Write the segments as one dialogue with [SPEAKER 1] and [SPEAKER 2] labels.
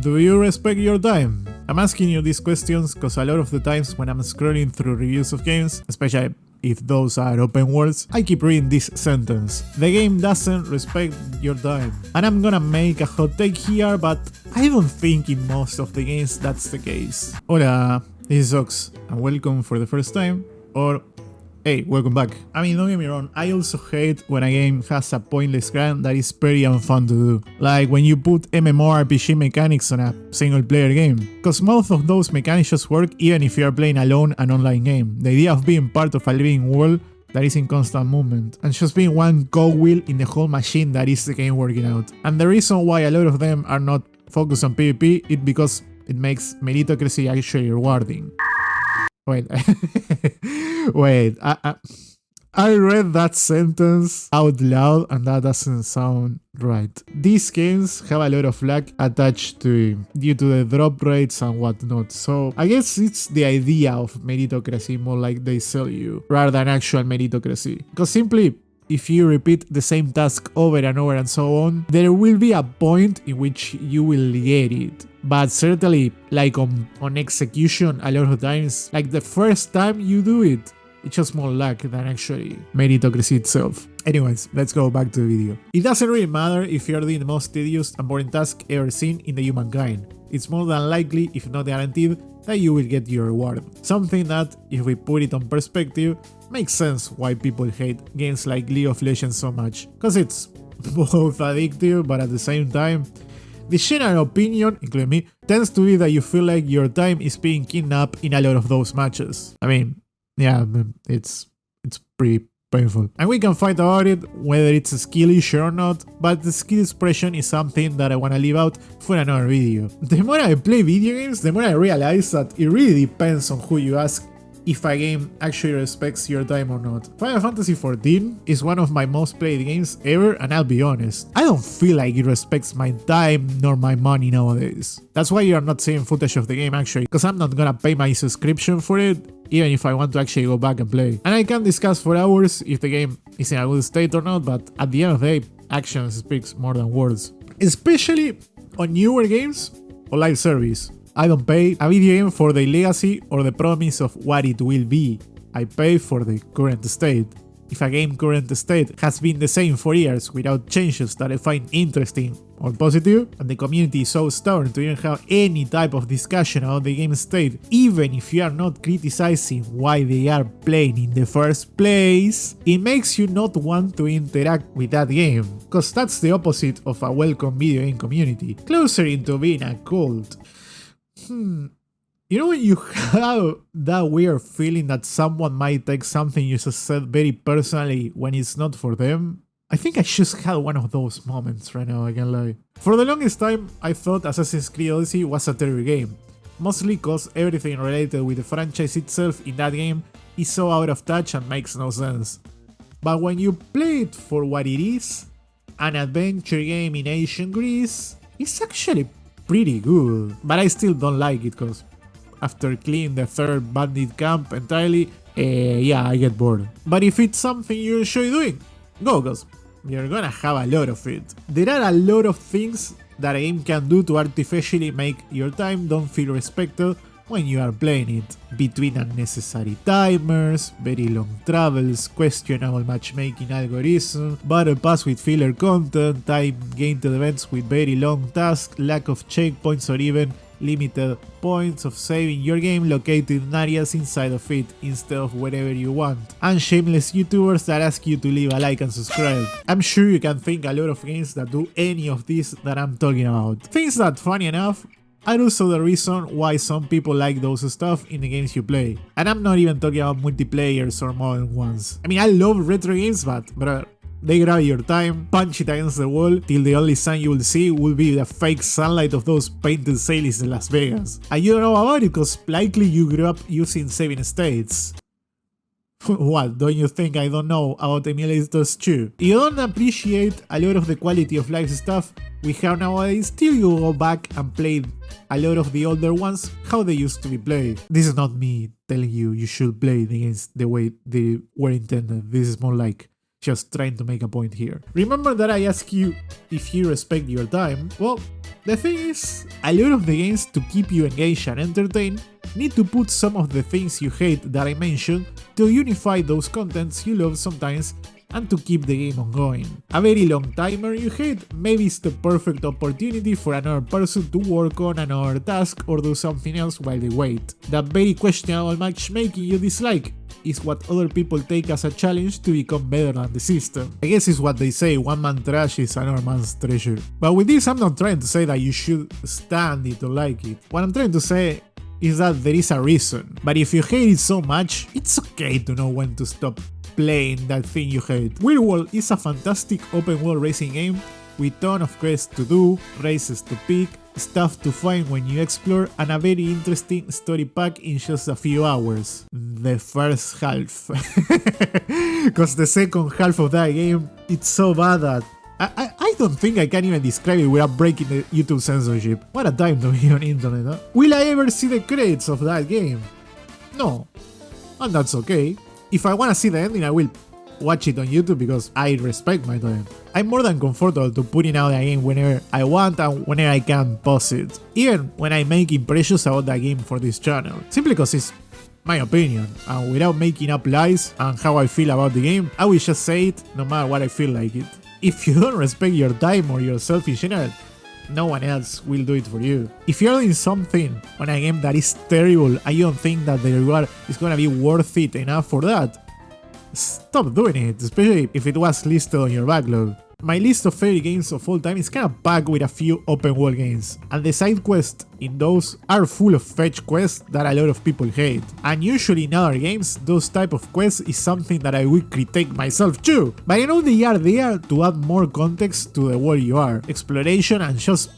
[SPEAKER 1] Do you respect your time? I'm asking you these questions because a lot of the times when I'm scrolling through reviews of games, especially if those are open worlds, I keep reading this sentence: the game doesn't respect your time. And I'm gonna make a hot take here, but I don't think in most of the games that's the case. Hola, this is Ox, and welcome for the first time, or hey, welcome back. I mean, don't get me wrong, I also hate when a game has a pointless grind that is very unfun to do. Like when you put MMORPG mechanics on a single player game. Cause most of those mechanics just work even if you are playing alone an online game. The idea of being part of a living world that is in constant movement, and just being one cogwheel in the whole machine that is the game working out. And the reason why a lot of them are not focused on PvP is because it makes meritocracy actually rewarding. Wait, wait, I read that sentence out loud and that doesn't sound right. These games have a lot of luck attached to it due to the drop rates and whatnot, so I guess it's the idea of meritocracy more like they sell you, rather than actual meritocracy. Because simply, if you repeat the same task over and over and so on, there will be a point in which you will get it. But certainly, like on execution, a lot of times, like the first time you do it, it's just more luck than actually meritocracy itself. Anyways, let's go back to the video. It doesn't really matter if you're doing the most tedious and boring task ever seen in the humankind. It's more than likely, if not guaranteed, that you will get your reward. Something that, if we put it on perspective, makes sense why people hate games like League of Legends so much. Cause it's both addictive, but at the same time, the general opinion, including me, tends to be that you feel like your time is being kidnapped in a lot of those matches. I mean, yeah, it's pretty painful. And we can fight about it, whether it's a skill issue or not, but the skill expression is something that I wanna leave out for another video. The more I play video games, the more I realize that it really depends on who you ask if a game actually respects your time or not. Final Fantasy XIV is one of my most played games ever, and I'll be honest, I don't feel like it respects my time nor my money nowadays. That's why you're not seeing footage of the game actually, because I'm not gonna pay my subscription for it, even if I want to actually go back and play. And I can discuss for hours if the game is in a good state or not, but at the end of the day, action speaks more than words. Especially on newer games or live service. I don't pay a video game for the legacy or the promise of what it will be. I pay for the current state. If a game current state has been the same for years without changes that I find interesting or positive, and the community is so stubborn to even have any type of discussion about the game state, even if you are not criticizing why they are playing in the first place, it makes you not want to interact with that game. Cause that's the opposite of a welcome video game community, closer into being a cult. You know when you have that weird feeling that someone might take something you just said very personally when it's not for them? I think I just had one of those moments right now, I can't lie. For the longest time, I thought Assassin's Creed Odyssey was a terrible game. Mostly cause everything related with the franchise itself in that game is so out of touch and makes no sense. But when you play it for what it is, an adventure game in ancient Greece, it's actually pretty good, but I still don't like it cause after cleaning the third bandit camp entirely, yeah, I get bored. But if it's something you enjoy doing, go, cause you're gonna have a lot of it. There are a lot of things that a game can do to artificially make your time don't feel respected when you are playing it. Between unnecessary timers, very long travels, questionable matchmaking algorithms, battle pass with filler content, time-gated events with very long tasks, lack of checkpoints or even limited points of saving your game located in areas inside of it instead of wherever you want, and shameless YouTubers that ask you to leave a like and subscribe. I'm sure you can think a lot of games that do any of this that I'm talking about. Things that, funny enough, are also the reason why some people like those stuff in the games you play. And I'm not even talking about multiplayers or modern ones. I mean, I love retro games, but brother, they grab your time, punch it against the wall, till the only sun you will see will be the fake sunlight of those painted sailors in Las Vegas. And you don't know about it because likely you grew up using saving states. What, don't you think I don't know about emulators too? You don't appreciate a lot of the quality of life stuff we have nowadays till you go back and play a lot of the older ones how they used to be played. This is not me telling you you should play the games the way they were intended. This is more like just trying to make a point here. Remember that I asked you if you respect your time? Well, the thing is, a lot of the games to keep you engaged and entertained need to put some of the things you hate that I mentioned to unify those contents you love sometimes and to keep the game ongoing. A very long timer you hate maybe is the perfect opportunity for another person to work on another task or do something else while they wait. That very questionable matchmaking you dislike is what other people take as a challenge to become better than the system. I guess it's what they say, one man trash is another man's treasure. But with this I'm not trying to say that you should stand it or like it. What I'm trying to say is that there is a reason. But if you hate it so much, it's okay to know when to stop playing that thing you hate. Weird World is a fantastic open world racing game with ton of quests to do, races to pick, stuff to find when you explore, and a very interesting story pack in just a few hours. The first half. Cause the second half of that game, it's so bad that I don't think I can even describe it without breaking the YouTube censorship. What a time to be on internet, huh? Will I ever see the credits of that game? No. And that's okay. If I wanna see the ending, I will watch it on YouTube because I respect my time. I'm more than comfortable to putting out a game whenever I want and whenever I can pause it. Even when I make impressions about that game for this channel. Simply because it's my opinion, and without making up lies and how I feel about the game, I will just say it no matter what I feel like it. If you don't respect your time or yourself in general, no one else will do it for you. If you're doing something on a game that is terrible and you don't think that the reward is gonna be worth it enough for that, stop doing it, especially if it was listed on your backlog. My list of favorite games of all time is kinda packed with a few open world games, and the side quests in those are full of fetch quests that a lot of people hate. And usually in other games, those type of quests is something that I would critique myself too. But I know they are there to add more context to the world you are, exploration and just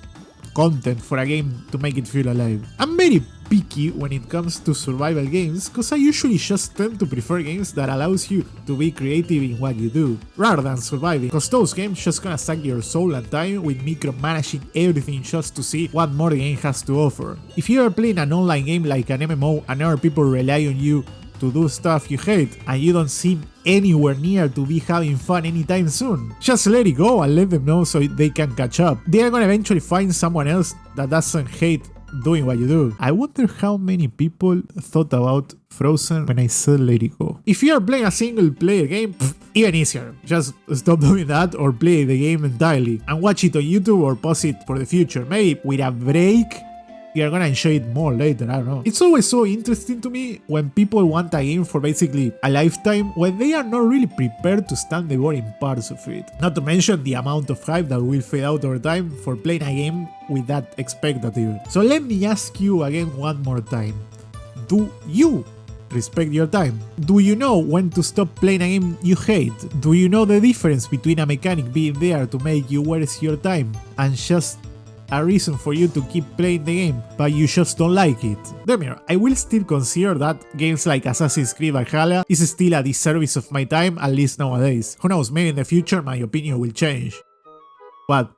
[SPEAKER 1] content for a game to make it feel alive. I'm very picky when it comes to survival games, cause I usually just tend to prefer games that allows you to be creative in what you do, rather than surviving, cause those games just gonna suck your soul and time with micromanaging everything just to see what more the game has to offer. If you are playing an online game like an MMO and other people rely on you to do stuff you hate and you don't seem anywhere near to be having fun anytime soon, just let it go and let them know so they can catch up. They are gonna eventually find someone else that doesn't hate doing what you do. I wonder how many people thought about Frozen when I said let it go. If you are playing a single player game, even easier. Just stop doing that or play the game entirely and watch it on YouTube or pause it for the future. Maybe with a break you're gonna enjoy it more later, I don't know. It's always so interesting to me when people want a game for basically a lifetime when they are not really prepared to stand the boring parts of it. Not to mention the amount of hype that will fade out over time for playing a game with that expectative. So let me ask you again one more time. Do you respect your time? Do you know when to stop playing a game you hate? Do you know the difference between a mechanic being there to make you waste your time and just a reason for you to keep playing the game, but you just don't like it? Demir, I will still consider that games like Assassin's Creed Valhalla is still a disservice of my time, at least nowadays. Who knows, maybe in the future my opinion will change. But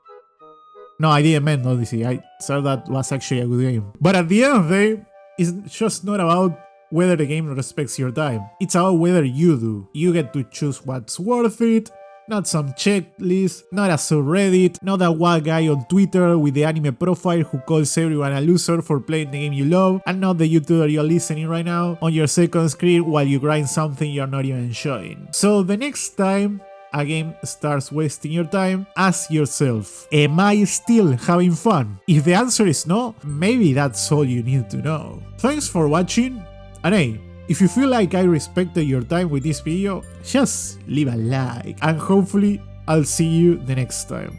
[SPEAKER 1] no, I didn't mean Odyssey, I said that was actually a good game. But at the end of the day, it's just not about whether the game respects your time. It's about whether you do. You get to choose what's worth it, not some checklist, not a subreddit, not that one guy on Twitter with the anime profile who calls everyone a loser for playing the game you love, and not the YouTuber you're listening right now on your second screen while you grind something you're not even enjoying. So the next time a game starts wasting your time, ask yourself, am I still having fun? If the answer is no, maybe that's all you need to know. Thanks for watching, and hey, if you feel like I respected your time with this video, just leave a like, and hopefully I'll see you the next time.